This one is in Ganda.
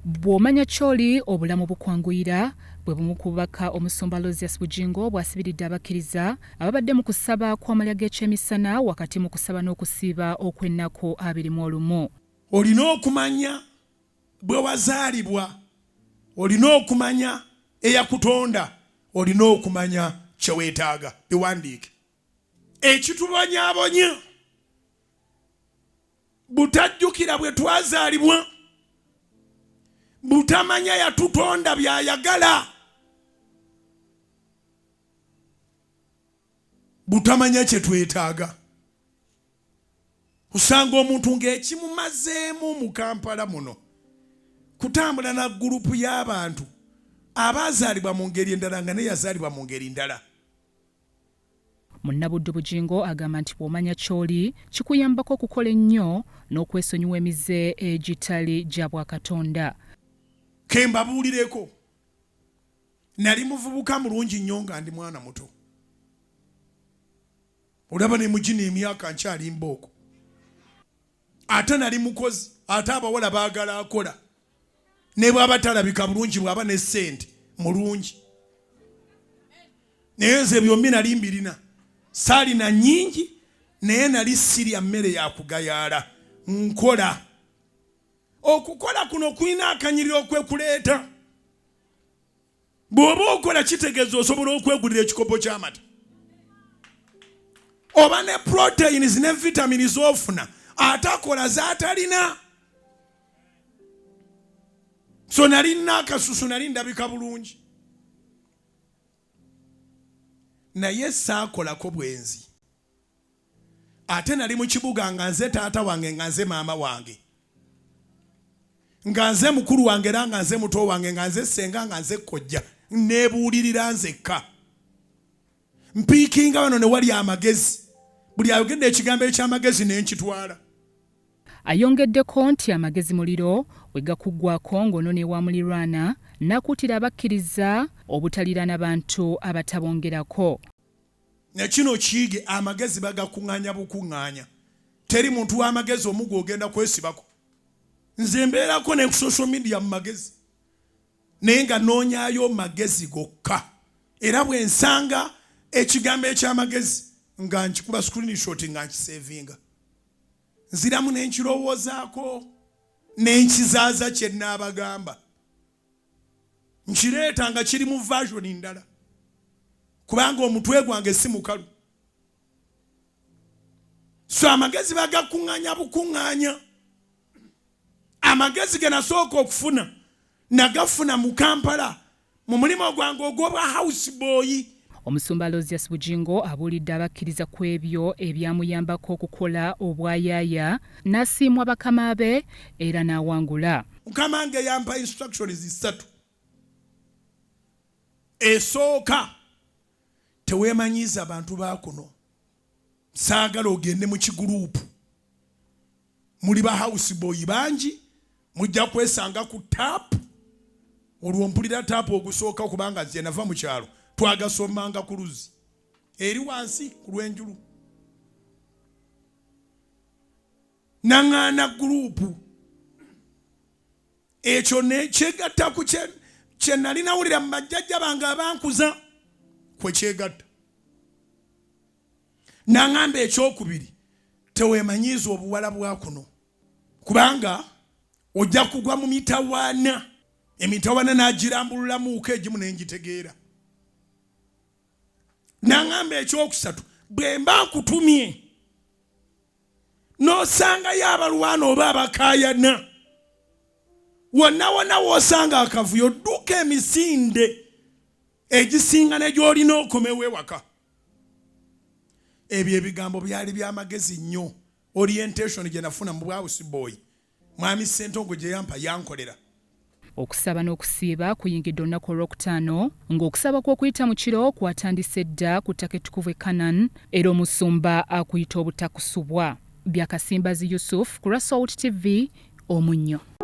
Bwomanya Ky'oli obulamu bukwanguyira bwe bumu ku bubaka omusumba Lozias Bugingo bw'asibiridde abakkiriza ababadde mu kusaba kw'amalya g'ekyemisana wakati mu kusaba n'okusiiba okw'ennaku 21. Olina okumanya bwe wazaalibwa, olina okumanya eyakutonda, olina okumanya kye weetaaga. Biwandiike. Ekitubonyaabonya butajjukira bwe twazaalibwa, butamanya yatutonda byayagala, butamanya kye twetaaga. Usanga omuntu ng'ekimumazeemu mu Kampala muno kutambula na gurupu y'abantu abaazaalibwa mu ngeri endala nga naye yazaalibwa mu ngeri ndala. Munnabuddu Bugingo agamba nti bw'omanya Ky'oli kikuyambako okukola ennyo n'okwesonyiwa emize egitali gya Bwakatonda. Kembabuulireko, nali muvubuka mulungi nnyo nga ndi mwana muto. Olaba ne mugina emyaka nkyali mbooko. Ate nali mukozi, ate abawala baagala akola. Ne bw'aba talabika bulungi bw'aba ne ssente mulungi. Naye nze byombi nali mbirina. Saalina nnyingi naye nali sirya mmere ya kugayaala. Nkola. Okukola kuno kulina akanyiriro okwekuleeta. Bw'oba okola kitegeeza osobola okwegulira ekikopo ky'amata. Oba ne proteins ne vitamins ofuna atakola z'atalina. So nali nina akasusu, nali ndabika bulungi. Naye saakolako bwenzi. Ate nali mu kibuga nga nze taata wange nga nze maama wange. Nga nze mukulu wange era nga nze muto wange nga nze ssenga nga nze kkojja. Neebuulirira nzekka. Mpiikinga wano ne wali amagezi. Buli ayogedde ekigambo eky'amagezi ne nkitwala. Ayongeddeko nti amagezi muliro we gakuggwako ng'onoona ewa muliraana n'akuutira abakkiriza obutaliraana bantu abatabongerako. Ne kino kiige, amagezi bagakuŋŋaanya bukuŋŋaanya. Teri muntu w'amagezi omu gw'ogenda kwesibako. Nze mbeerako ne ku social media mu magezi. Naye nga noonyaayo magezi gokka. Era bwe nsanga ekigambo eky'amagezi nga nkikuba screenshot nga nkisevinga. Nziramu ne nkirowoozaako ne nkizaaza kye nnaabagamba. Nkireeta nga kiri mu version ndala. Kubanga omutwe gwange si mukalu. So amagezi bagakuŋŋaanya bukuŋŋaanya. Amagezi ge nasooka okufuna nagafuna mu Kampala mu mulimo gwange ogw'obwa house boy. Omusumba Lozias Bugingo abuulidde abakkiriza ku ebyo ebyamuyambako okukola obwayaaya n'asiimwa bakama be era n'awangula. Mukama wange yampa instructions 3. Esooka, teweemanyiiza abantu baakuno. Saagala ogende mu kiguruupu. Muli ba house boy bangi, mujja kwesanga ku taapu. Olwo mpulira taapu ogusooka kubanga nze nava mu kyalo. Twagasomanga ku luzzi. Eri wansi ku lw'enjulu. Naŋŋaana guruupu. Ekyo ne kyegatta ku kye nali nawulira mu bajjajja bange abankuza kwe kyegatta. Naŋŋamba ekyokubiri, teweemanyiiza obuwala bwa kuno. Kubanga ojja kugwa mu mitawaana. Emitawaana n'agirambululamuuko egimu ne ngitegeera. Naŋŋamba ekyokusatu, bwe mba nkutumye n'osangayo abalwana oba abakaayana, wonna wonna w'osanga akavuyo, dduka emisinde egisinga ne gy'olina okomewo ewaka. Ebyo ebigambo byali by'amagezi nnyo. Orientation gye nafuna mu House Boy, Mwami Ssentongo gye yampa yankolera. Okusaba n'okusiiba kuyingidde olunaku olwokutaano ng'okusaba kw'okuyita mu kiro kwatandise dda ku ttaka ettukuvu e Canaan era omusumba akuyita obutakusubwa. Byakasimbazi Yusuf ku Rasalt TV, Omunnyo.